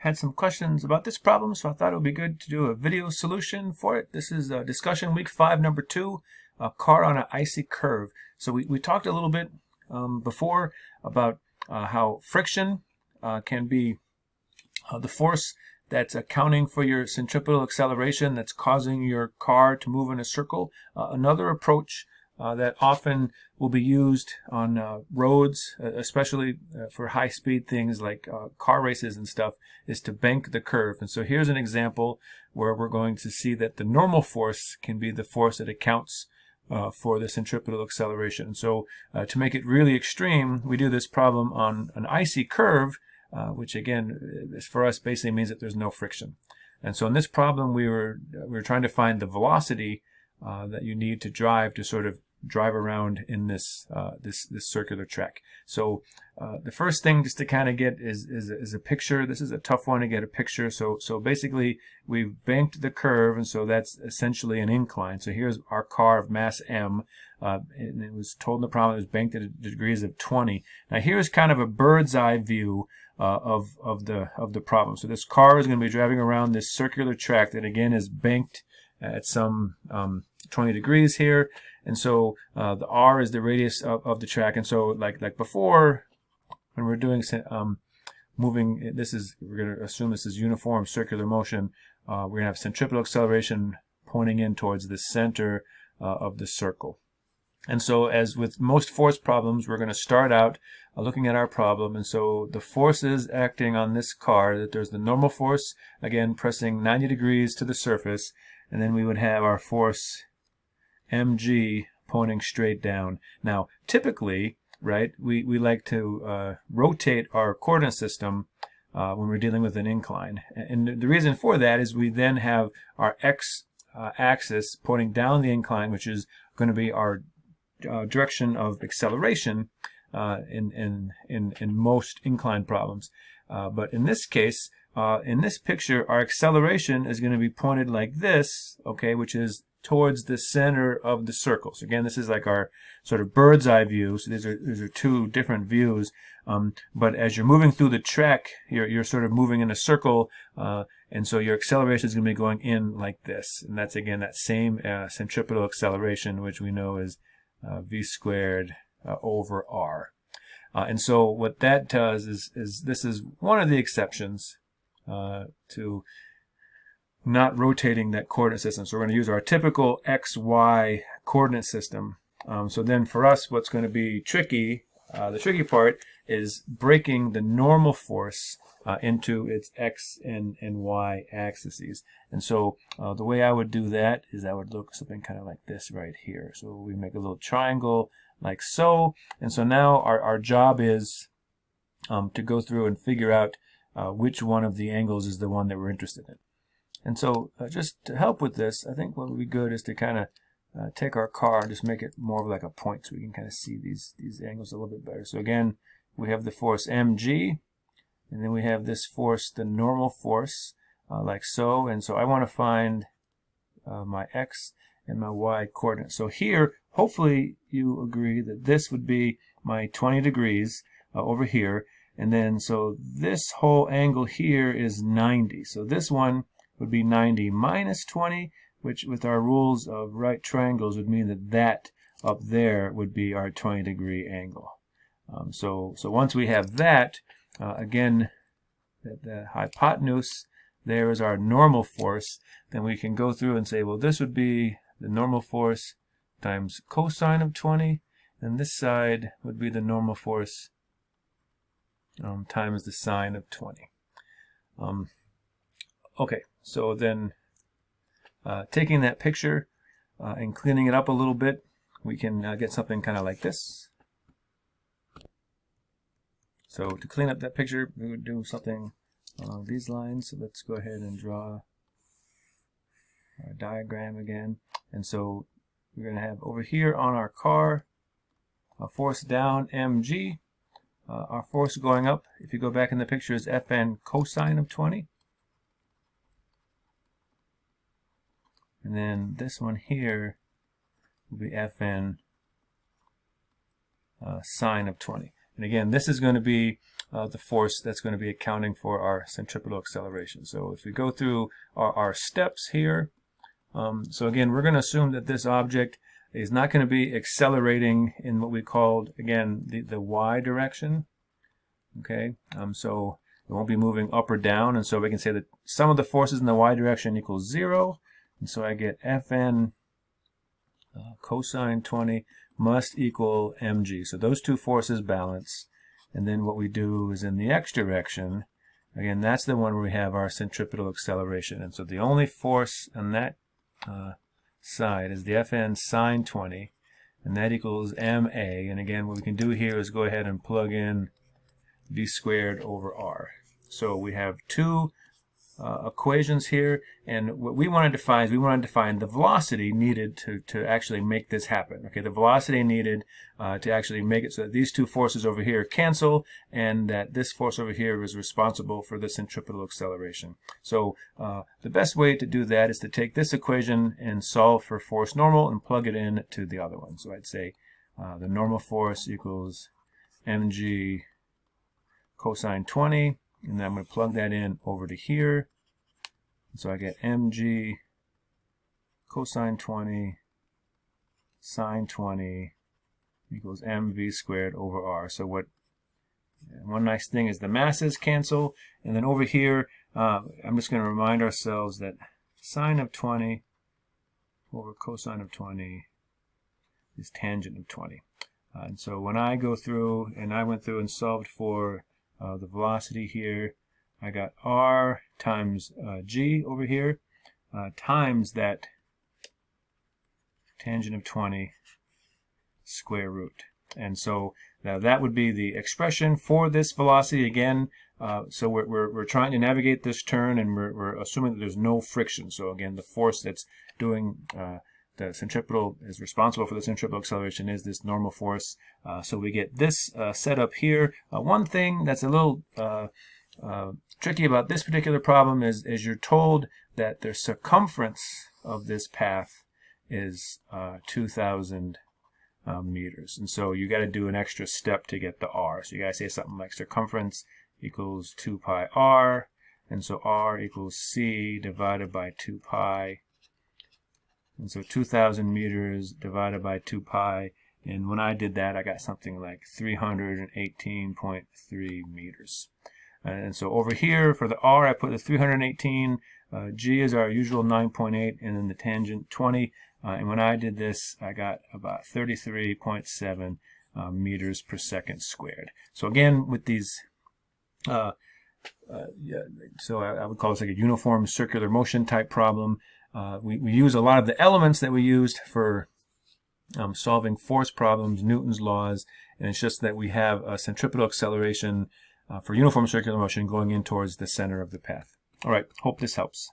had some questions about this problem, so I thought it would be good to do a video solution for it. This is discussion week 5, number 2, a car on an icy curve. So we talked a little bit before about how friction can be the force that's accounting for your centripetal acceleration that's causing your car to move in a circle. Another approach that often will be used on roads, especially for high-speed things like car races and stuff, is to bank the curve. And so here's an example where we're going to see that the normal force can be the force that accounts for the centripetal acceleration. So to make it really extreme, we do this problem on an icy curve, which again, for us, basically means that there's no friction. And so in this problem, we were trying to find the velocity that you need to drive to sort of drive around in this this circular track. So the first thing just to kind of get is a picture. This is a tough one to get a picture. So basically we've banked the curve, and so that's essentially an incline. So here's our car of mass m, and it was told in the problem it was banked at degrees of 20. Now here's kind of a bird's eye view of the problem. So this car is going to be driving around this circular track that again is banked at some 20 degrees here, and so the r is the radius of the track. And so like before, when we're doing moving, we're going to assume this is uniform circular motion. We're going to have centripetal acceleration pointing in towards the center of the circle. And so as with most force problems, we're going to start out looking at our problem. And so the forces acting on this car, that there's the normal force, again pressing 90 degrees to the surface, and then we would have our force mg pointing straight down. Now typically, right, we like to rotate our coordinate system when we're dealing with an incline. And the reason for that is we then have our x axis pointing down the incline, which is going to be our direction of acceleration in most incline problems. But in this case, in this picture, our acceleration is going to be pointed like this, okay, which is towards the center of the circle. So again, this is like our sort of bird's eye view. So these are two different views. But as you're moving through the track, you're sort of moving in a circle, and so your acceleration is going to be going in like this. And that's again that same centripetal acceleration, which we know is v squared over r. And so what that does is this is one of the exceptions to not rotating that coordinate system. So we're going to use our typical XY coordinate system. So then for us, what's going to be tricky, the tricky part is breaking the normal force into its X and Y axes. And so the way I would do that is I would look something kind of like this right here. So we make a little triangle like so. And so now our job is to go through and figure out which one of the angles is the one that we're interested in. And so just to help with this, I think what would be good is to kind of take our car and just make it more of like a point so we can kind of see these angles a little bit better. So again, we have the force mg, and then we have this force, the normal force, like so. And so I want to find my x and my y coordinates. So here, hopefully you agree that this would be my 20 degrees over here. And then so this whole angle here is 90. So this one would be 90 minus 20, which with our rules of right triangles would mean that that up there would be our 20-degree angle. So once we have that, again, the hypotenuse there is our normal force, then we can go through and say, well, this would be the normal force times cosine of 20, and this side would be the normal force times the sine of 20. Okay, so then taking that picture and cleaning it up a little bit, we can get something kind of like this. So to clean up that picture, we would do something along these lines. So let's go ahead and draw our diagram again. And so we're going to have over here on our car a force down mg. Our force going up, if you go back in the picture, is Fn cosine of 20. And then this one here will be Fn sine of 20. And again, this is going to be the force that's going to be accounting for our centripetal acceleration. So if we go through our steps here, so again, we're going to assume that this object is not going to be accelerating in what we called, again, the y direction. Okay, so it won't be moving up or down, and so we can say that sum of the forces in the y direction equals 0, and so I get Fn cosine 20 must equal mg. So those two forces balance, and then what we do is in the x direction, again, that's the one where we have our centripetal acceleration, and so the only force on that side is the Fn sine 20, and that equals ma, and again, what we can do here is go ahead and plug in v squared over r. So we have two equations here, and what we wanted to find is we wanted to find the velocity needed to actually make this happen. Okay, the velocity needed to actually make it so that these two forces over here cancel, and that this force over here is responsible for the centripetal acceleration. So the best way to do that is to take this equation and solve for force normal and plug it in to the other one. So I'd say the normal force equals mg cosine 20, and then I'm going to plug that in over to here. So I get mg cosine 20 sine 20 equals mv squared over r. So one nice thing is the masses cancel, and then over here I'm just going to remind ourselves that sine of 20 over cosine of 20 is tangent of 20. And so when I go through, and I went through and solved for the velocity here, I got r times g over here times that tangent of 20 square root. And so now that would be the expression for this velocity again. So we're trying to navigate this turn, and we're assuming that there's no friction. So again, the force that's doing the centripetal is responsible for the centripetal acceleration is this normal force. So we get this setup here. One thing that's a little tricky about this particular problem is you're told that the circumference of this path is 2,000 meters, and so you got to do an extra step to get the r. So you got to say something like circumference equals 2 pi r, and so r equals c divided by 2 pi. And so 2,000 meters divided by 2 pi, and when I did that, I got something like 318.3 meters. And so over here for the r, I put the 318. G is our usual 9.8, and then the tangent 20. And when I did this, I got about 33.7 meters per second squared. So again, with these, so I would call this like a uniform circular motion type problem. We use a lot of the elements that we used for solving force problems, Newton's laws, and it's just that we have a centripetal acceleration for uniform circular motion going in towards the center of the path. All right, hope this helps.